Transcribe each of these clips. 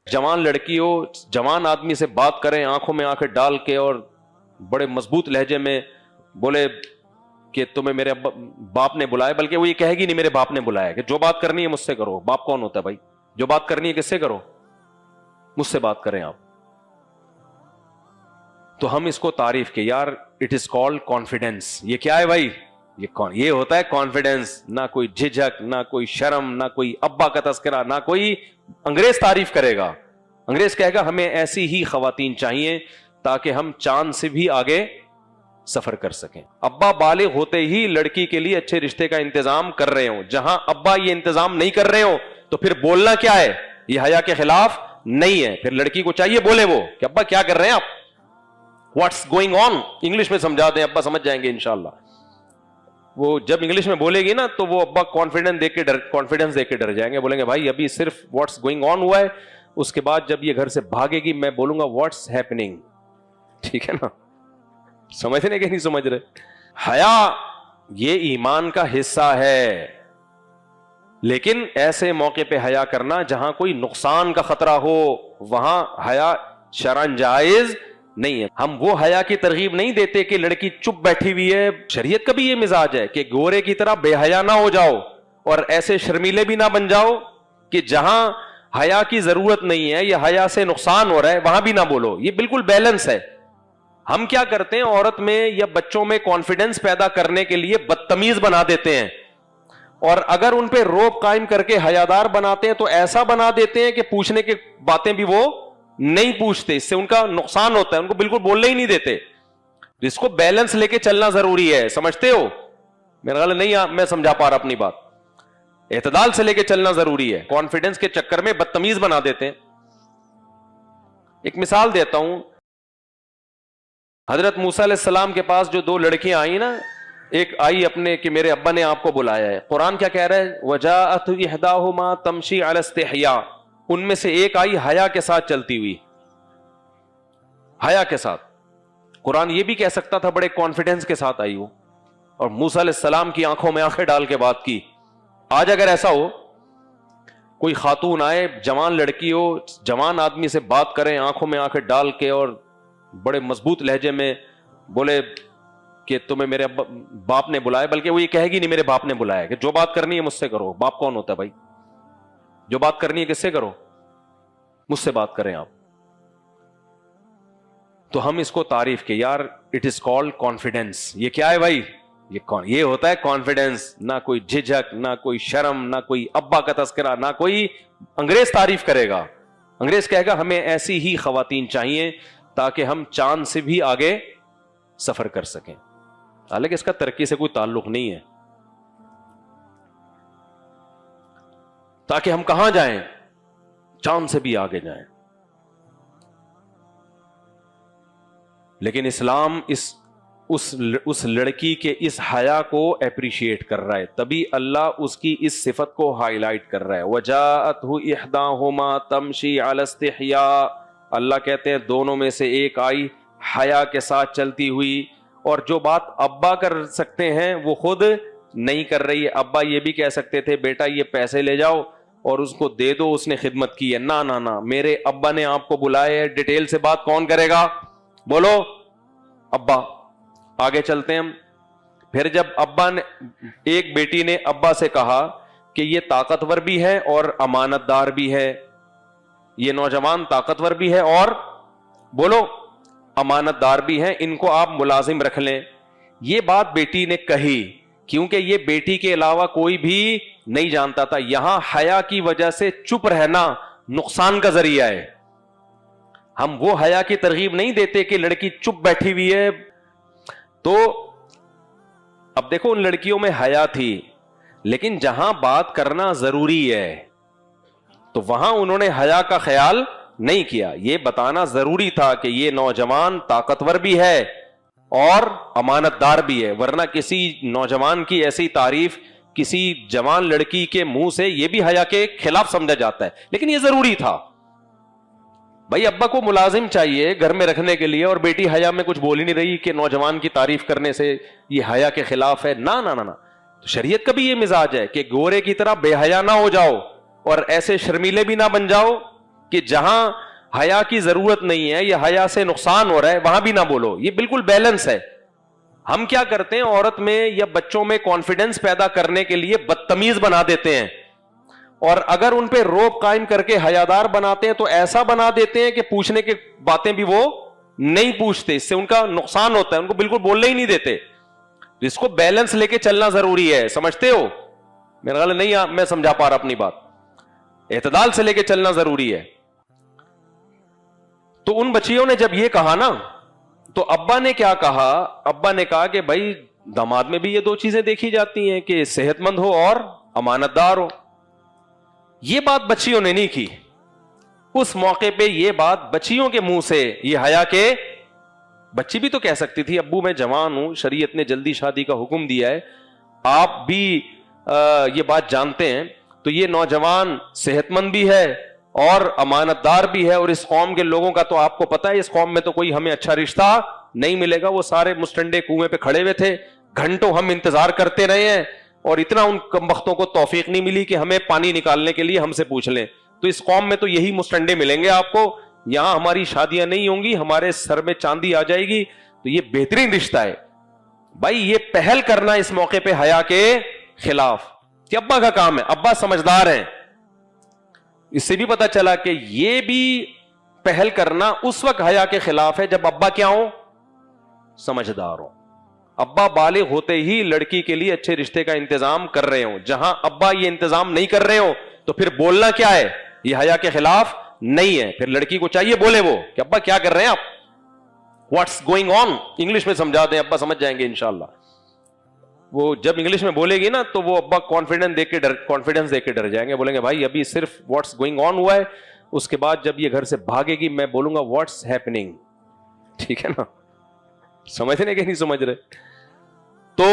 جوان لڑکی ہو, جوان آدمی سے بات کریں آنکھوں میں آنکھیں ڈال کے اور بڑے مضبوط لہجے میں بولے کہ تمہیں میرے باپ نے بلایا, بلکہ وہ یہ کہے گی نہیں میرے باپ نے بلایا, کہ جو بات کرنی ہے مجھ سے کرو. باپ کون ہوتا ہے بھائی؟ جو بات کرنی ہے کس سے کرو؟ مجھ سے بات کریں آپ. تو ہم اس کو تعریف کے یار اٹ از کالڈ کانفیڈینس. یہ کیا ہے بھائی؟ یہ ہوتا ہے کانفیڈینس. نہ کوئی جھجک, نہ کوئی شرم, نہ کوئی ابا کا تذکرہ, نہ کوئی. انگریز تعریف کرے گا, انگریز کہے گا ہمیں ایسی ہی خواتین چاہیے تاکہ ہم چاند سے بھی آگے سفر کر سکیں. ابا بالغ ہوتے ہی لڑکی کے لیے اچھے رشتے کا انتظام کر رہے ہوں. جہاں ابا یہ انتظام نہیں کر رہے ہوں تو پھر بولنا کیا ہے؟ یہ حیا کے خلاف نہیں ہے. پھر لڑکی کو چاہیے بولے وہ کہ ابا کیا کر رہے ہیں آپ, واٹس گوئنگ آن. انگلش میں سمجھا دیں, ابا سمجھ جائیں گے انشاءاللہ. وہ جب انگلش میں بولے گی نا تو وہ ابا کانفیڈنس دیکھ کے ڈر جائیں گے, بولیں گے بھائی ابھی صرف واٹس گوئنگ آن ہوا ہے, اس کے بعد جب یہ گھر سے بھاگے گی میں بولوں گا واٹس ہیپننگ. ٹھیک ہے نا؟ سمجھنے کہ نہیں سمجھ رہے؟ حیا یہ ایمان کا حصہ ہے, لیکن ایسے موقع پہ حیا کرنا جہاں کوئی نقصان کا خطرہ ہو, وہاں حیا شرعاً جائز نہیں ہے. ہم وہ حیا کی ترغیب نہیں دیتے کہ لڑکی چپ بیٹھی ہوئی ہے. شریعت کا بھی یہ مزاج ہے کہ گورے کی طرح بے حیا نہ ہو جاؤ اور ایسے شرمیلے بھی نہ بن جاؤ کہ جہاں حیا کی ضرورت نہیں ہے یا حیا سے نقصان ہو رہا ہے وہاں بھی نہ بولو. یہ بالکل بیلنس ہے. ہم کیا کرتے ہیں, عورت میں یا بچوں میں کانفیڈنس پیدا کرنے کے لیے بدتمیز بنا دیتے ہیں, اور اگر ان پہ روب قائم کر کے حیادار بناتے ہیں تو ایسا بنا دیتے ہیں کہ پوچھنے کی باتیں بھی وہ نہیں پوچھتے. اس سے ان کا نقصان ہوتا ہے, ان کو بالکل بولنے ہی نہیں دیتے. اس کو بیلنس لے کے چلنا ضروری ہے. سمجھتے ہو؟ میرا خیال نہیں میں سمجھا پا رہا اپنی بات. اعتدال سے لے کے چلنا ضروری ہے. کانفیڈنس کے چکر میں بدتمیز بنا دیتے ہیں. ایک مثال دیتا ہوں. حضرت موسیٰ علیہ السلام کے پاس جو دو لڑکیاں آئیں نا, ایک آئی اپنے کہ میرے ابا نے آپ کو بلایا ہے. قرآن کیا کہہ رہا ہے؟ وجاءت احداہما تمشی علی استحیاء. ان میں سے ایک آئی حیا کے ساتھ چلتی ہوئی, حیا کے ساتھ. قرآن یہ بھی کہہ سکتا تھا بڑے کانفیڈنس کے ساتھ آئی ہو, اور موسیٰ علیہ السلام کی آنکھوں میں آنکھیں ڈال کے بات کی. آج اگر ایسا ہو, کوئی خاتون آئے, جوان لڑکی ہو, جوان آدمی سے بات کریں آنکھوں میں آنکھیں ڈال کے اور بڑے مضبوط لہجے میں بولے کہ تمہیں میرے باپ نے بلایا, بلکہ وہ یہ کہے گی نہیں میرے باپ نے بلایا, کہ جو بات کرنی ہے مجھ سے کرو. باپ کون ہوتا ہے بھائی؟ جو بات کرنی ہے کس سے کرو؟ مجھ سے بات کریں آپ. تو ہم اس کو تعریف کے یار اٹ از کالڈ کانفیڈینس. یہ کیا ہے بھائی؟ یہ ہوتا ہے کانفیڈینس. نہ کوئی جھجک, نہ کوئی شرم, نہ کوئی ابا کا تذکرہ, نہ کوئی. انگریز تعریف کرے گا, انگریز کہے گا ہمیں ایسی ہی خواتین چاہیے تاکہ ہم چاند سے بھی آگے سفر کر سکیں. حالانکہ اس کا ترقی سے کوئی تعلق نہیں ہے. تاکہ ہم کہاں جائیں؟ چاند سے بھی آگے جائیں. لیکن اسلام اس لڑکی کے اس حیا کو اپریشیٹ کر رہا ہے, تبھی اللہ اس کی اس صفت کو ہائی لائٹ کر رہا ہے. وجاءتہ احداہما تمشی علی استحیاء. اللہ کہتے ہیں دونوں میں سے ایک آئی حیا کے ساتھ چلتی ہوئی, اور جو بات ابا کر سکتے ہیں وہ خود نہیں کر رہی ہے. ابا یہ بھی کہہ سکتے تھے بیٹا یہ پیسے لے جاؤ اور اس کو دے دو, اس نے خدمت کی ہے. نہ, میرے ابا نے آپ کو بلایا ہے, ڈیٹیل سے بات کون کرے گا؟ بولو ابا. آگے چلتے ہیں ہم. پھر جب ابا نے, ایک بیٹی نے ابا سے کہا کہ یہ طاقتور بھی ہے اور امانت دار بھی ہے, یہ نوجوان طاقتور بھی ہے اور بولو امانت دار بھی ہے, ان کو آپ ملازم رکھ لیں. یہ بات بیٹی نے کہی کیونکہ یہ بیٹی کے علاوہ کوئی بھی نہیں جانتا تھا. یہاں حیا کی وجہ سے چپ رہنا نقصان کا ذریعہ ہے. ہم وہ حیا کی ترغیب نہیں دیتے کہ لڑکی چپ بیٹھی ہوئی ہے. تو اب دیکھو ان لڑکیوں میں حیا تھی, لیکن جہاں بات کرنا ضروری ہے تو وہاں انہوں نے حیا کا خیال نہیں کیا. یہ بتانا ضروری تھا کہ یہ نوجوان طاقتور بھی ہے اور امانت دار بھی ہے, ورنہ کسی نوجوان کی ایسی تعریف کسی جوان لڑکی کے منہ سے یہ بھی حیا کے خلاف سمجھا جاتا ہے. لیکن یہ ضروری تھا بھائی. ابا کو ملازم چاہیے گھر میں رکھنے کے لیے, اور بیٹی حیا میں کچھ بول ہی نہیں رہی کہ نوجوان کی تعریف کرنے سے یہ حیا کے خلاف ہے. نہ. شریعت کا بھی یہ مزاج ہے کہ گورے کی طرح بے حیا نہ ہو جاؤ اور ایسے شرمیلے بھی نہ بن جاؤ کہ جہاں حیا کی ضرورت نہیں ہے یا حیا سے نقصان ہو رہا ہے وہاں بھی نہ بولو. یہ بالکل بیلنس ہے. ہم کیا کرتے ہیں عورت میں یا بچوں میں کانفیڈنس پیدا کرنے کے لیے بدتمیز بنا دیتے ہیں, اور اگر ان پہ روب قائم کر کے حیادار بناتے ہیں تو ایسا بنا دیتے ہیں کہ پوچھنے کی باتیں بھی وہ نہیں پوچھتے, اس سے ان کا نقصان ہوتا ہے, ان کو بالکل بولنے ہی نہیں دیتے. اس کو بیلنس لے کے چلنا ضروری ہے, سمجھتے ہو؟ میرا خیال نہیں میں سمجھا پا رہا اپنی بات. اعتدال سے لے کے چلنا ضروری ہے. تو ان بچیوں نے جب یہ کہا نا تو ابا نے کیا کہا؟ ابا نے کہا کہ بھائی داماد میں بھی یہ دو چیزیں دیکھی جاتی ہیں کہ صحت مند ہو اور امانت دار ہو. یہ بات بچیوں نے نہیں کی. اس موقع پہ یہ بات بچیوں کے منہ سے یہ حیا کے, بچی بھی تو کہہ سکتی تھی ابو میں جوان ہوں, شریعت نے جلدی شادی کا حکم دیا ہے, آپ بھی یہ بات جانتے ہیں, تو یہ نوجوان صحت مند بھی ہے اور امانت دار بھی ہے, اور اس قوم کے لوگوں کا تو آپ کو پتا ہے اس قوم میں تو کوئی ہمیں اچھا رشتہ نہیں ملے گا. وہ سارے مستنڈے کنویں پہ کھڑے ہوئے تھے, گھنٹوں ہم انتظار کرتے رہے ہیں, اور اتنا ان کمبختوں کو توفیق نہیں ملی کہ ہمیں پانی نکالنے کے لیے ہم سے پوچھ لیں. تو اس قوم میں تو یہی مستنڈے ملیں گے آپ کو, یہاں ہماری شادیاں نہیں ہوں گی, ہمارے سر میں چاندی آ جائے گی. تو یہ بہترین رشتہ ہے بھائی. یہ پہل کرنا اس موقع پہ حیا کے خلاف کہ ابا کا کام ہے, ابا سمجھدار ہیں. اس سے بھی پتا چلا کہ یہ بھی پہل کرنا اس وقت حیا کے خلاف ہے جب ابا کیا ہو؟ سمجھدار ہو. ابا بالغ ہوتے ہی لڑکی کے لیے اچھے رشتے کا انتظام کر رہے ہوں. جہاں ابا یہ انتظام نہیں کر رہے ہو تو پھر بولنا کیا ہے؟ یہ حیا کے خلاف نہیں ہے. پھر لڑکی کو چاہیے بولے وہ کہ ابا کیا کر رہے ہیں آپ, واٹس گوئنگ آن. انگلش میں سمجھا دیں, ابا سمجھ جائیں گے انشاءاللہ. وہ جب انگلش میں بولے گی نا تو وہ ابا کانفیڈنس دے کے ڈر جائیں گے, بولیں گے بھائی ابھی صرف واٹس گوئنگ آن ہوا ہے, اس کے بعد جب یہ گھر سے بھاگے گی میں بولوں گا واٹس ہیپننگ. ٹھیک ہے نا, سمجھنے کہ نہیں سمجھ رہے؟ تو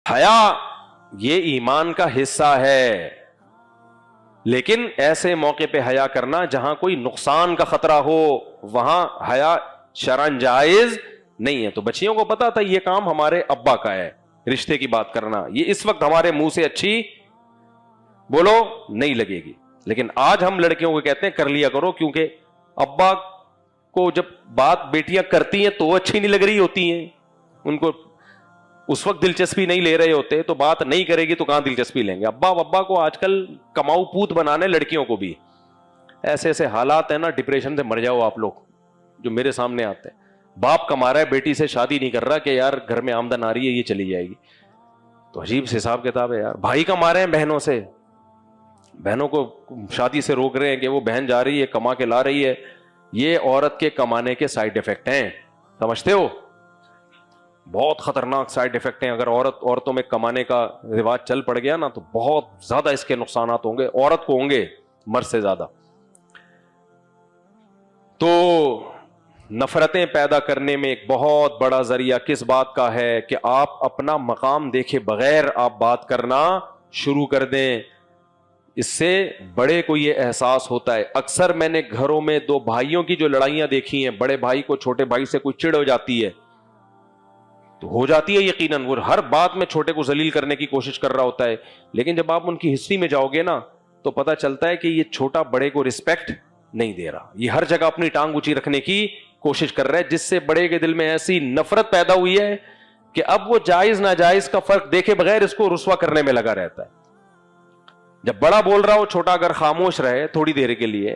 حیا یہ ایمان کا حصہ ہے, لیکن ایسے موقع پہ حیا کرنا جہاں کوئی نقصان کا خطرہ ہو وہاں حیا شرعاً جائز نہیں ہے. تو بچیوں کو پتا تھا یہ کام ہمارے ابا کا ہے, رشتے کی بات کرنا, یہ اس وقت ہمارے منہ سے اچھی بولو نہیں لگے گی. لیکن آج ہم لڑکیوں کو کہتے ہیں کر لیا کرو, کیونکہ ابا کو جب بات بیٹیاں کرتی ہیں تو اچھی نہیں لگ رہی ہوتی ہیں, ان کو اس وقت دلچسپی نہیں لے رہے ہوتے, تو بات نہیں کرے گی تو کہاں دلچسپی لیں گے. ابا کو آج کل کماؤ پوت بنانے لڑکیوں کو بھی. ایسے ایسے حالات ہیں نا, ڈپریشن سے مر جاؤ آپ لوگ جو میرے سامنے آتے ہیں. باپ کما رہا ہے, بیٹی سے شادی نہیں کر رہا کہ یار گھر میں آمدن آ رہی ہے یہ چلی جائے گی. تو عجیب سے حساب کتاب ہے یار. بھائی کما رہے ہیں بہنوں سے, بہنوں کو شادی سے روک رہے ہیں کہ وہ بہن جا رہی ہے کما کے لا رہی ہے. یہ عورت کے کمانے کے سائیڈ افیکٹ ہیں, سمجھتے ہو؟ بہت خطرناک سائیڈ افیکٹ ہیں. اگر عورتوں میں کمانے کا رواج چل پڑ گیا نا تو بہت زیادہ اس کے نقصانات ہوں گے, عورت کو ہوں گے مرد سے زیادہ. تو نفرتیں پیدا کرنے میں ایک بہت بڑا ذریعہ کس بات کا ہے کہ آپ اپنا مقام دیکھے بغیر آپ بات کرنا شروع کر دیں. اس سے بڑے کو یہ احساس ہوتا ہے. اکثر میں نے گھروں میں دو بھائیوں کی جو لڑائیاں دیکھی ہیں, بڑے بھائی کو چھوٹے بھائی سے کوئی چڑ ہو جاتی ہے تو ہو جاتی ہے یقیناً, وہ ہر بات میں چھوٹے کو ذلیل کرنے کی کوشش کر رہا ہوتا ہے. لیکن جب آپ ان کی ہسٹری میں جاؤ گے نا تو پتا چلتا ہے کہ یہ چھوٹا بڑے کو رسپیکٹ نہیں دے رہا, یہ ہر جگہ اپنی ٹانگ اونچی رکھنے کی کوشش کر رہا ہے, جس سے بڑے کے دل میں ایسی نفرت پیدا ہوئی ہے کہ اب وہ جائز ناجائز کا فرق دیکھے بغیر اس کو رسوا کرنے میں لگا رہتا ہے. جب بڑا بول رہا ہو چھوٹا اگر خاموش رہے تھوڑی دیر کے لیے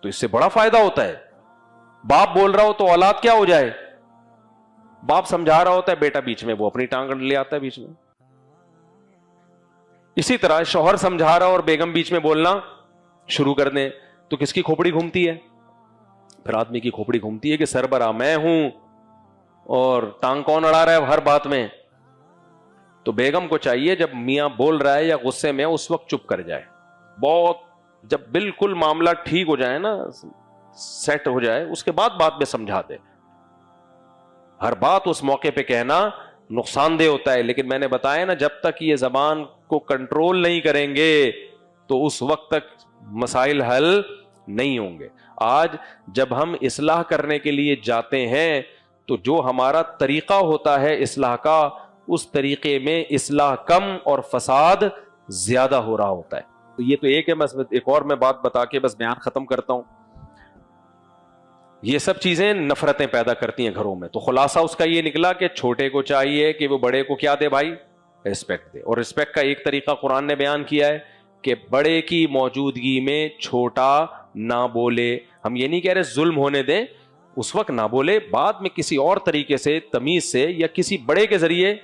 تو اس سے بڑا فائدہ ہوتا ہے. باپ بول رہا ہو تو اولاد کیا ہو جائے, باپ سمجھا رہا ہوتا ہے بیٹا بیچ میں وہ اپنی ٹانگ لے آتا ہے بیچ میں. اسی طرح شوہر سمجھا رہا اور بیگم بیچ میں بولنا شروع کر دیں تو کس کی کھوپڑی گھومتی ہے؟ پھر آدمی کی کھوپڑی گھومتی ہے کہ سربراہ میں ہوں اور ٹانگ کون اڑا رہا ہے ہر بات میں. تو بیگم کو چاہیے جب میاں بول رہا ہے یا غصے میں اس وقت چپ کر جائے. بہت جب بالکل معاملہ ٹھیک ہو جائے نا, سیٹ ہو جائے, اس کے بعد بات میں سمجھا دے. ہر بات اس موقع پہ کہنا نقصان دہ ہوتا ہے. لیکن میں نے بتایا نا جب تک یہ زبان کو کنٹرول نہیں کریں گے تو اس وقت تک مسائل حل نہیں ہوں گے. آج جب ہم اصلاح کرنے کے لیے جاتے ہیں تو جو ہمارا طریقہ ہوتا ہے اصلاح کا, اس طریقے میں اصلاح کم اور فساد زیادہ ہو رہا ہوتا ہے. تو یہ تو ایک ہے، بس ایک اور میں بات بتا کے بس بیان ختم کرتا ہوں. یہ سب چیزیں نفرتیں پیدا کرتی ہیں گھروں میں. تو خلاصہ اس کا یہ نکلا کہ چھوٹے کو چاہیے کہ وہ بڑے کو کیا دے بھائی؟ رسپیکٹ دے. اور رسپیکٹ کا ایک طریقہ قرآن نے بیان کیا ہے کہ بڑے کی موجودگی میں چھوٹا نہ بولے. ہم یہ نہیں کہہ رہے ظلم ہونے دیں، اس وقت نہ بولے، بعد میں کسی اور طریقے سے تمیز سے یا کسی بڑے کے ذریعے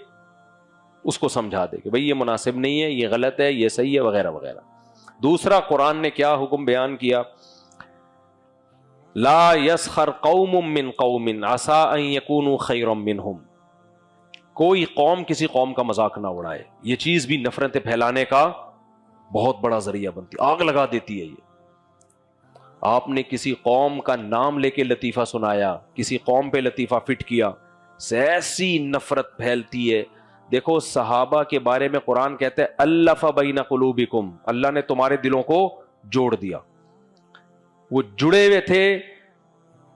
اس کو سمجھا دے کہ بھئی یہ مناسب نہیں ہے، یہ غلط ہے، یہ صحیح ہے، وغیرہ وغیرہ. دوسرا قرآن نے کیا حکم بیان کیا؟ لا یسخر قوم من قوم عسى ان يكونوا خيرا منهم. کوئی قوم کسی قوم کا مذاق نہ اڑائے. یہ چیز بھی نفرتیں پھیلانے کا بہت بڑا ذریعہ بنتی، آگ لگا دیتی ہے. یہ آپ نے کسی قوم کا نام لے کے لطیفہ سنایا، کسی قوم پہ لطیفہ فٹ کیا، ایسی نفرت پھیلتی ہے. دیکھو صحابہ کے بارے میں قرآن کہتے ہیں الف بین قلوبکم، اللہ نے تمہارے دلوں کو جوڑ دیا. وہ جڑے ہوئے تھے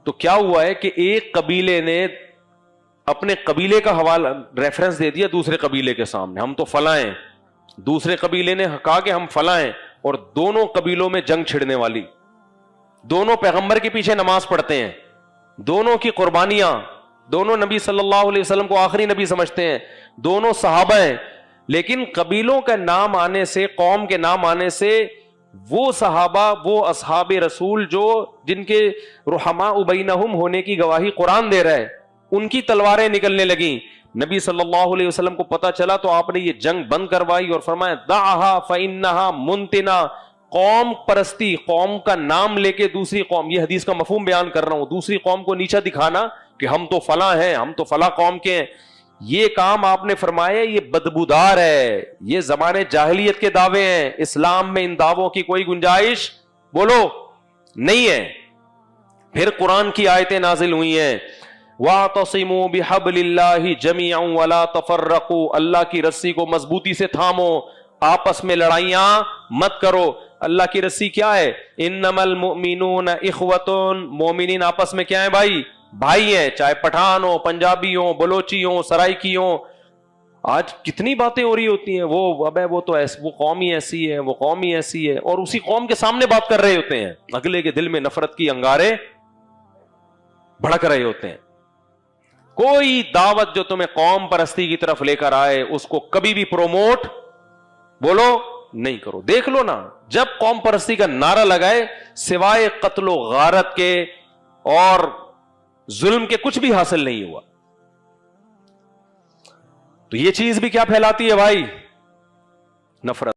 تو کیا ہوا ہے کہ ایک قبیلے نے اپنے قبیلے کا حوالہ ریفرنس دے دیا دوسرے قبیلے کے سامنے، ہم تو فلاں ہیں. دوسرے قبیلے نے کہا کہ ہم فلاں ہیں، اور دونوں قبیلوں میں جنگ چھڑنے والی. دونوں پیغمبر کے پیچھے نماز پڑھتے ہیں، دونوں کی قربانیاں، دونوں نبی صلی اللہ علیہ وسلم کو آخری نبی سمجھتے ہیں، دونوں صحابہ ہیں. لیکن قبیلوں کا نام آنے سے، قوم کے نام آنے سے، وہ صحابہ، وہ اصحاب رسول جو جن کے رحماء بینہم ہونے کی گواہی قرآن دے رہا ہے، ان کی تلواریں نکلنے لگیں. نبی صلی اللہ علیہ وسلم کو پتا چلا تو آپ نے یہ جنگ بند کروائی اور فرمایا دعھا فانھا منتنا. قوم پرستی، قوم کا نام لے کے دوسری قوم، یہ حدیث کا مفہوم بیان کر رہا ہوں، دوسری قوم کو نیچا دکھانا کہ ہم تو فلاں ہیں، ہم تو فلاں قوم کے ہیں، یہ کام آپ نے فرمایا یہ بدبودار ہے. یہ زمانے جاہلیت کے دعوے ہیں، اسلام میں ان دعووں کی کوئی گنجائش بولو نہیں ہے. پھر قرآن کی آیتیں نازل ہوئی ہیں وَاعْتَصِمُوا بِحَبْلِ اللَّهِ جَمِيعًا وَلَا تَفَرَّقُوا. اللہ کی رسی کو مضبوطی سے تھامو، آپس میں لڑائیاں مت کرو. اللہ کی رسی کیا ہے؟ انما المؤمنون اخوۃ. مومنین آپس میں کیا ہیں بھائی؟ بھائی ہیں، چاہے پٹھان ہو، پنجابی ہوں، بلوچی ہوں، سرائکی ہوں. آج کتنی باتیں ہو رہی ہوتی ہیں، وہ تو وہ قوم ہی ایسی ہے، وہ قوم ہی ایسی ہے، اور اسی قوم کے سامنے بات کر رہے ہوتے ہیں. اگلے کے دل میں نفرت کی انگارے بھڑک رہے ہوتے ہیں. کوئی دعوت جو تمہیں قوم پرستی کی طرف لے کر آئے اس کو کبھی بھی پروموٹ بولو نہیں کرو. دیکھ لو نا، جب قوم پرستی کا نعرہ لگائے سوائے قتل و غارت کے اور ظلم کے کچھ بھی حاصل نہیں ہوا. تو یہ چیز بھی کیا پھیلاتی ہے بھائی؟ نفرت.